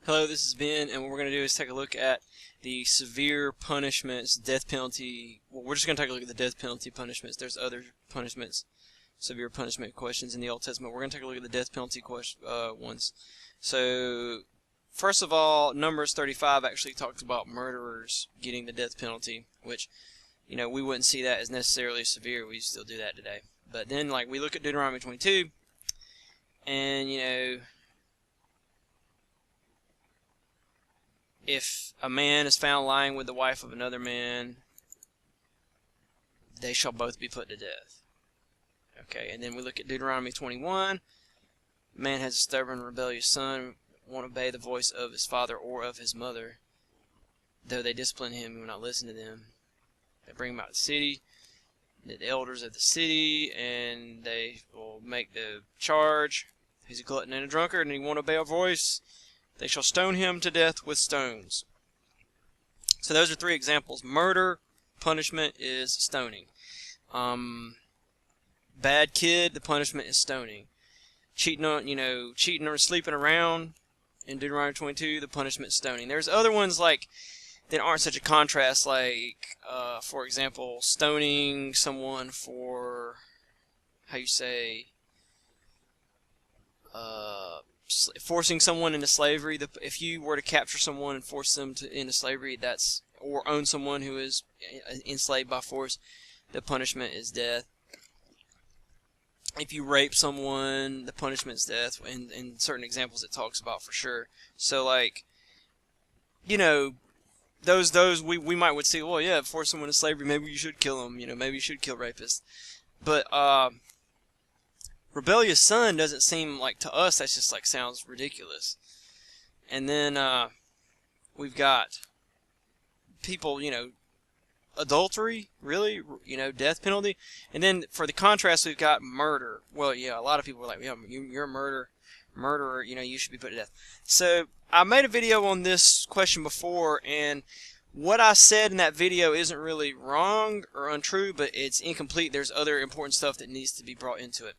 Hello, this is Ben, and what we're going to do is take a look at the severe punishments, death penalty. Well, we're just going to take a look at the death penalty punishments. There's other punishments, severe punishment questions in the Old Testament. We're going to take a look at the death penalty ones. So, first of all, Numbers 35 actually talks about murderers getting the death penalty, which, we wouldn't see that as necessarily severe. We still do that today. But then, we look at Deuteronomy 22, and, if a man is found lying with the wife of another man, they shall both be put to death. Okay, and then we look at Deuteronomy 21. A man has a stubborn, rebellious son, won't obey the voice of his father or of his mother. Though they discipline him, he will not listen to them. They bring him out of the city, the elders of the city, and they will make the charge. He's a glutton and a drunkard, and he won't obey our voice. They shall stone him to death with stones. So those are three examples. Murder, punishment is stoning. Bad kid, the punishment is stoning. Cheating or sleeping around in Deuteronomy 22, the punishment is stoning. There's other ones that aren't such a contrast, for example, stoning someone for, forcing someone into slavery. If you were to capture someone and force them into slavery, or own someone who is enslaved by force, the punishment is death. If you rape someone, the punishment is death. In certain examples, it talks about for sure. So, those we might would say, well, yeah, force someone into slavery, maybe you should kill them. Maybe you should kill rapists. But rebellious son doesn't seem to us, that's just sounds ridiculous. And then we've got people, adultery, really, death penalty. And then for the contrast, we've got murder. Well, yeah, a lot of people are like, yeah, you're a murderer, you should be put to death. So I made a video on this question before, and what I said in that video isn't really wrong or untrue, but it's incomplete. There's other important stuff that needs to be brought into it.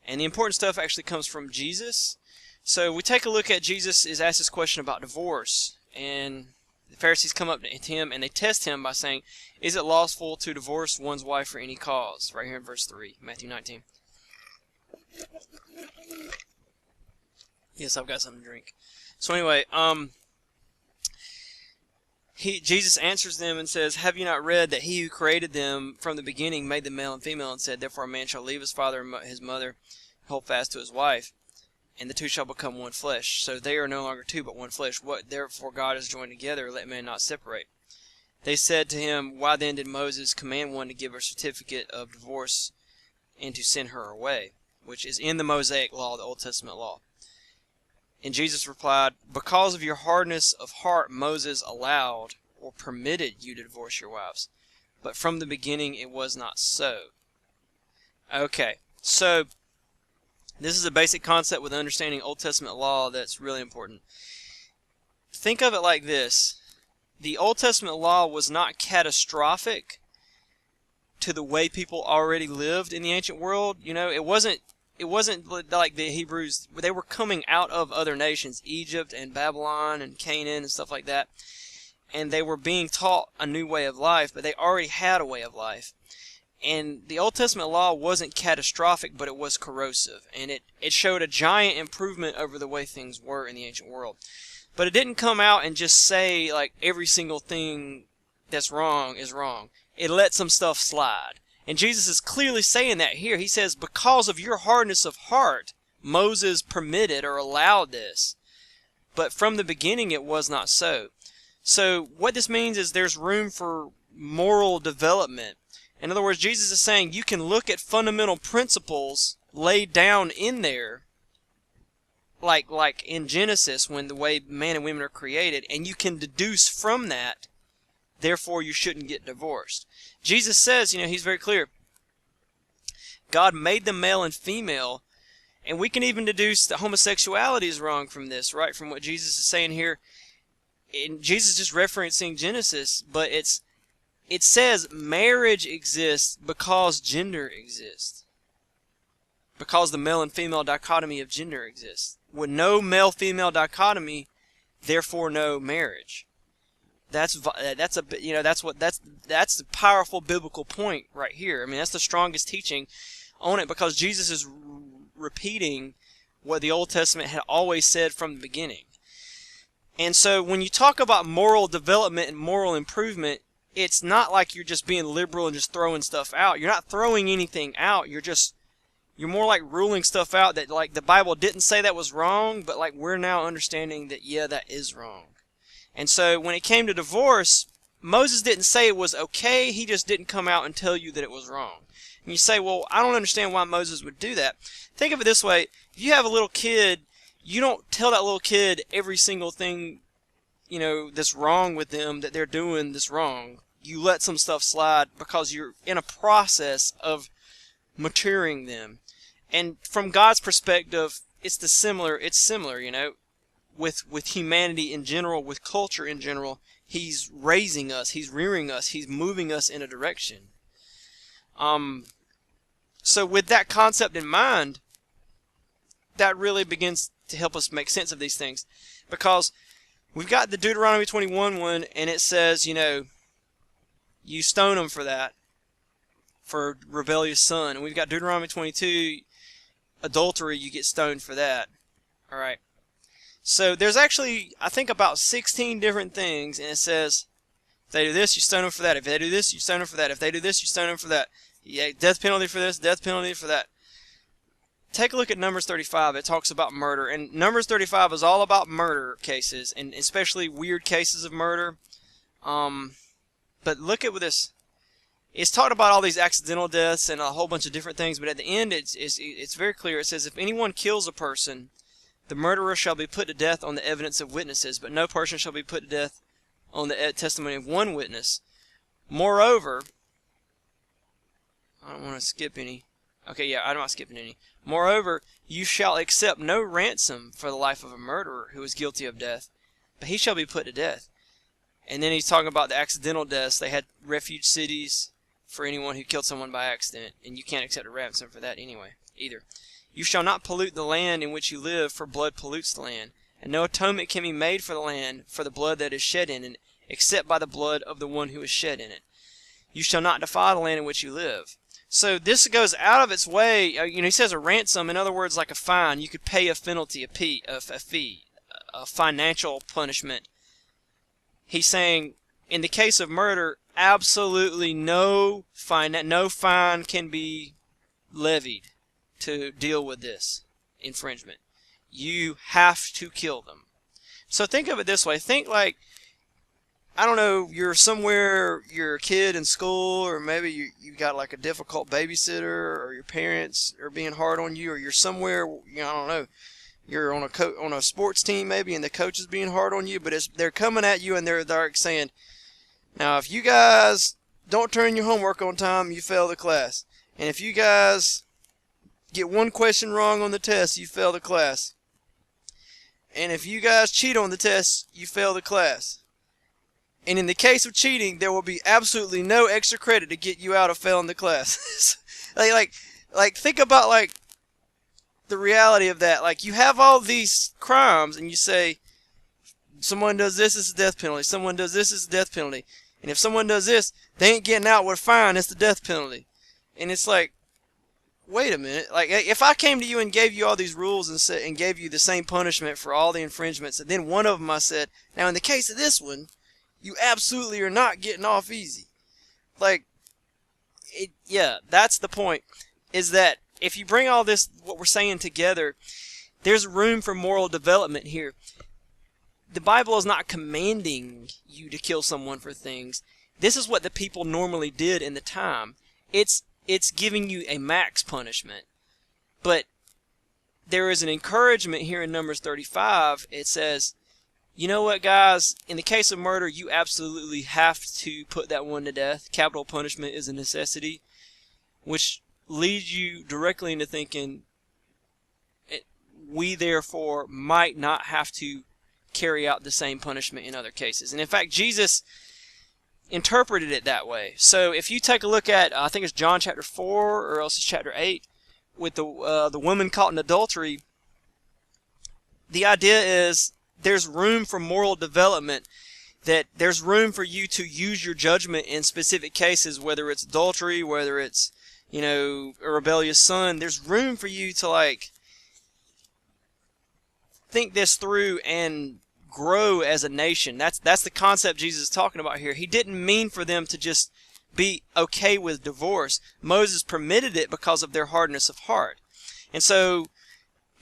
And the important stuff actually comes from Jesus. So we take a look at Jesus is asked this question about divorce. And the Pharisees come up to him and they test him by saying, is it lawful to divorce one's wife for any cause? Right here in verse 3, Matthew 19. Yes, I've got something to drink. So anyway, Jesus answers them and says, have you not read that he who created them from the beginning made them male and female, and said, therefore a man shall leave his father and his mother, hold fast to his wife, and the two shall become one flesh. So they are no longer two, but one flesh. What therefore God has joined together, let man not separate. They said to him, why then did Moses command one to give a certificate of divorce and to send her away? Which is in the Mosaic law, the Old Testament law. And Jesus replied, because of your hardness of heart Moses allowed or permitted you to divorce your wives. But from the beginning it was not so. Okay, so this is a basic concept with understanding Old Testament law that's really important. Think of it like this. The Old Testament law was not catastrophic to the way people already lived in the ancient world. It wasn't like the Hebrews. They were coming out of other nations, Egypt and Babylon and Canaan and stuff like that. And they were being taught a new way of life, but they already had a way of life. And the Old Testament law wasn't catastrophic, but it was corrosive. And it showed a giant improvement over the way things were in the ancient world. But it didn't come out and just say, every single thing that's wrong is wrong. It let some stuff slide. And Jesus is clearly saying that here. He says, because of your hardness of heart, Moses permitted or allowed this. But from the beginning, it was not so. So what this means is there's room for moral development. In other words, Jesus is saying you can look at fundamental principles laid down in there, like in Genesis, when the way man and women are created, and you can deduce from that, therefore you shouldn't get divorced. Jesus says, he's very clear. God made them male and female, and we can even deduce that homosexuality is wrong from this, right? From what Jesus is saying here. And Jesus is just referencing Genesis, but it says marriage exists because gender exists. Because the male and female dichotomy of gender exists. With no male-female dichotomy, therefore no marriage. That's a powerful biblical point right here. I mean, that's the strongest teaching on it, because Jesus is repeating what the Old Testament had always said from the beginning. And so when you talk about moral development and moral improvement, it's not like you're just being liberal and just throwing stuff out. You're not throwing anything out. You're more like ruling stuff out that, like, the Bible didn't say that was wrong, but like we're now understanding that, yeah, that is wrong. And so when it came to divorce, Moses didn't say it was okay. He just didn't come out and tell you that it was wrong. And you say, well, I don't understand why Moses would do that. Think of it this way. If you have a little kid, you don't tell that little kid every single thing, that's wrong with them, that they're doing that's wrong. You let some stuff slide because you're in a process of maturing them. And from God's perspective, it's similar, with humanity in general, with culture in general. He's raising us, He's rearing us, He's moving us in a direction. So with that concept in mind, that really begins to help us make sense of these things. Because we've got the Deuteronomy 21 one, and it says, you stone them for that, for rebellious son. And we've got Deuteronomy 22, adultery, you get stoned for that. Alright. So there's actually, I think, about 16 different things, and it says, if they do this, you stone them for that. If they do this, you stone them for that. If they do this, you stone them for that. Yeah, death penalty for this, death penalty for that. Take a look at Numbers 35. It talks about murder. And Numbers 35 is all about murder cases, and especially weird cases of murder. But look at this. It's talked about all these accidental deaths and a whole bunch of different things, but at the end it's very clear. It says, if anyone kills a person, the murderer shall be put to death on the evidence of witnesses, but no person shall be put to death on the testimony of one witness. Moreover, I don't want to skip any. Okay, yeah, I'm not skipping any. Moreover, you shall accept no ransom for the life of a murderer who is guilty of death, but he shall be put to death. And then he's talking about the accidental deaths. They had refuge cities for anyone who killed someone by accident, and you can't accept a ransom for that anyway, either. You shall not pollute the land in which you live, for blood pollutes the land, and no atonement can be made for the land for the blood that is shed in it, except by the blood of the one who is shed in it. You shall not defile the land in which you live. So this goes out of its way. He says a ransom, in other words, like a fine. You could pay a penalty, a fee, a financial punishment. He's saying, in the case of murder, absolutely no fine can be levied to deal with this infringement. You have to kill them. So think of it this way. Think like, I don't know, you're somewhere, you're a kid in school, or maybe you got like a difficult babysitter, or your parents are being hard on you, or you're somewhere, I don't know, you're on a sports team maybe, and the coach is being hard on you, but they're coming at you and they're saying, now if you guys don't turn in your homework on time, you fail the class. And if you guys get one question wrong on the test, you fail the class. And if you guys cheat on the test, you fail the class. And in the case of cheating, there will be absolutely no extra credit to get you out of failing the class. like think about like the reality of that. Like, you have all these crimes, and you say, someone does this, it's a death penalty. Someone does this, it's a death penalty. And if someone does this, they ain't getting out with a fine, it's the death penalty. And it's like, wait a minute. Like, if I came to you and gave you all these rules and gave you the same punishment for all the infringements, and then one of them I said, now in the case of this one, you absolutely are not getting off easy. Like, yeah, that's the point, is that if you bring all this, what we're saying together, there's room for moral development here. The Bible is not commanding you to kill someone for things. This is what the people normally did in the time. It's giving you a max punishment. But there is an encouragement here in Numbers 35. It says, you know what, guys? In the case of murder, you absolutely have to put that one to death. Capital punishment is a necessity, which leads you directly into thinking, we therefore might not have to carry out the same punishment in other cases. And in fact, Jesus interpreted it that way. So if you take a look at, I think it's John chapter 4, or else it's chapter 8, with the woman caught in adultery, the idea is there's room for moral development, that there's room for you to use your judgment in specific cases, whether it's adultery, whether it's, a rebellious son. There's room for you to, like, think this through and grow as a nation. That's the concept Jesus is talking about here. He didn't mean for them to just be okay with divorce. Moses permitted it because of their hardness of heart. And so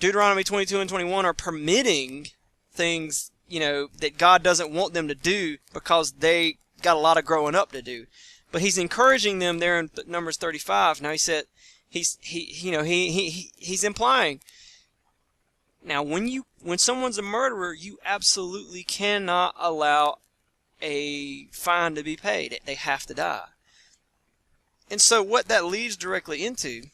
Deuteronomy 22 and 21 are permitting things, that God doesn't want them to do because they got a lot of growing up to do. But he's encouraging them there in Numbers 35. Now he said, he's implying, now when someone's a murderer, you absolutely cannot allow a fine to be paid. They have to die. And so what that leads directly into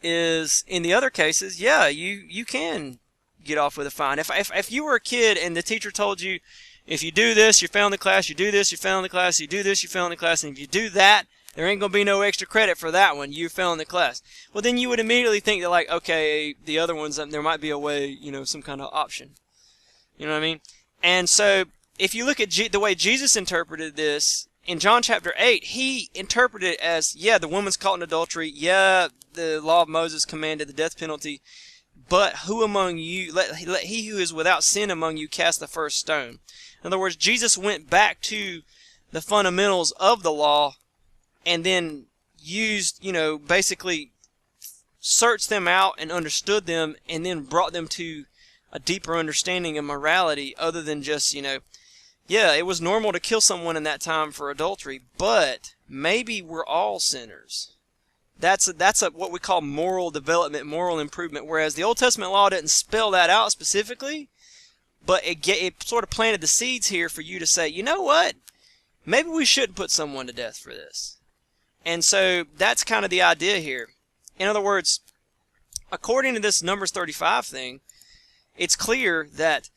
is, in the other cases, yeah, you can get off with a fine. If you were a kid and the teacher told you, if you do this, you're failing the class, you do this, you're failing the class, you do this, you're failing the class, and if you do that, there ain't going to be no extra credit for that one, you're failing the class. Well, then you would immediately think that, like, okay, the other ones, there might be a way, some kind of option. You know what I mean? And so, if you look at the way Jesus interpreted this, in John chapter 8, he interpreted it as, yeah, the woman's caught in adultery, yeah, the law of Moses commanded the death penalty, but who among you, let he who is without sin among you cast the first stone. In other words, Jesus went back to the fundamentals of the law and then used, basically searched them out and understood them and then brought them to a deeper understanding of morality other than just, yeah, it was normal to kill someone in that time for adultery, but maybe we're all sinners. That's what we call moral development, moral improvement, whereas the Old Testament law didn't spell that out specifically, but it sort of planted the seeds here for you to say, you know what? Maybe we shouldn't put someone to death for this. And so that's kind of the idea here. In other words, according to this Numbers 35 thing, it's clear that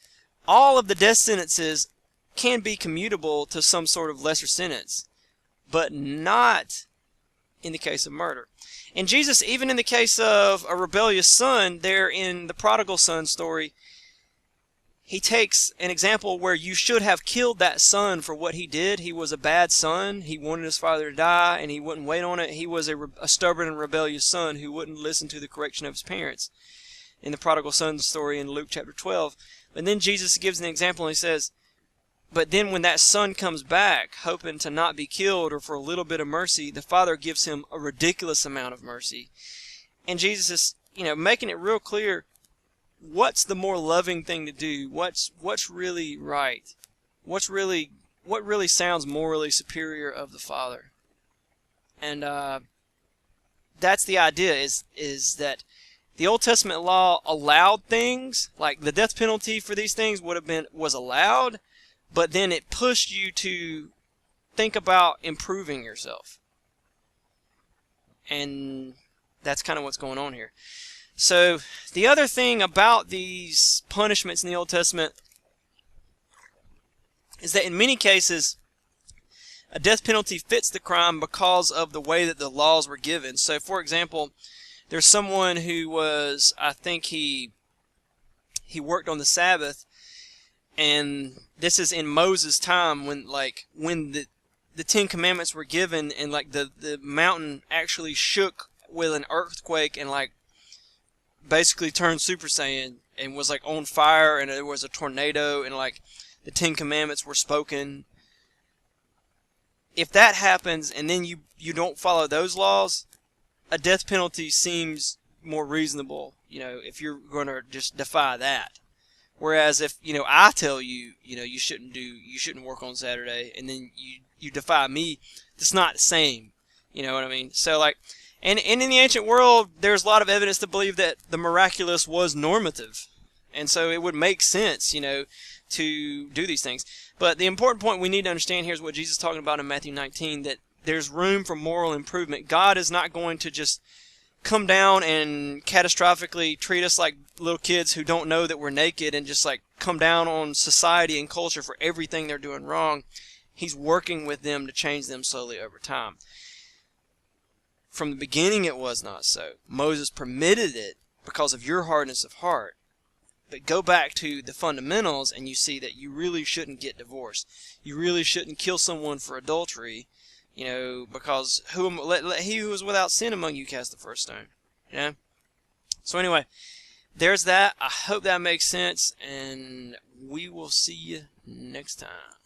all of the death sentences can be commutable to some sort of lesser sentence, but not in the case of murder. And Jesus, even in the case of a rebellious son, there in the prodigal son story, he takes an example where you should have killed that son for what he did. He was a bad son. He wanted his father to die, and he wouldn't wait on it. He was a stubborn and rebellious son who wouldn't listen to the correction of his parents. In the prodigal son story in Luke chapter 12. But then Jesus gives an example, and he says, but then when that son comes back, hoping to not be killed or for a little bit of mercy, the father gives him a ridiculous amount of mercy. And Jesus is, making it real clear, what's the more loving thing to do? What's really right? What really sounds morally superior of the Father? And that's the idea, is that the Old Testament law allowed things, like the death penalty for these things was allowed, but then it pushed you to think about improving yourself. And that's kind of what's going on here. So the other thing about these punishments in the Old Testament is that in many cases, a death penalty fits the crime because of the way that the laws were given. So, for example, there's someone who was, I think he worked on the Sabbath, and this is in Moses' time when the Ten Commandments were given, and the mountain actually shook with an earthquake and basically turned Super Saiyan and was on fire, and there was a tornado, and the Ten Commandments were spoken. If that happens and then you don't follow those laws, a death penalty seems more reasonable, if you're going to just defy that. Whereas if, I tell you, you shouldn't work on Saturday, and then you defy me, it's not the same. You know what I mean? So and in the ancient world, there's a lot of evidence to believe that the miraculous was normative. And so it would make sense, to do these things. But the important point we need to understand here is what Jesus is talking about in Matthew 19, that there's room for moral improvement. God is not going to just come down and catastrophically treat us like little kids who don't know that we're naked and just come down on society and culture for everything they're doing wrong. He's working with them to change them slowly over time. From the beginning it was not so. Moses permitted it because of your hardness of heart. But go back to the fundamentals and you see that you really shouldn't get divorced. You really shouldn't kill someone for adultery, because let he who is without sin among you cast the first stone. So anyway, there's that. I hope that makes sense, and we will see you next time.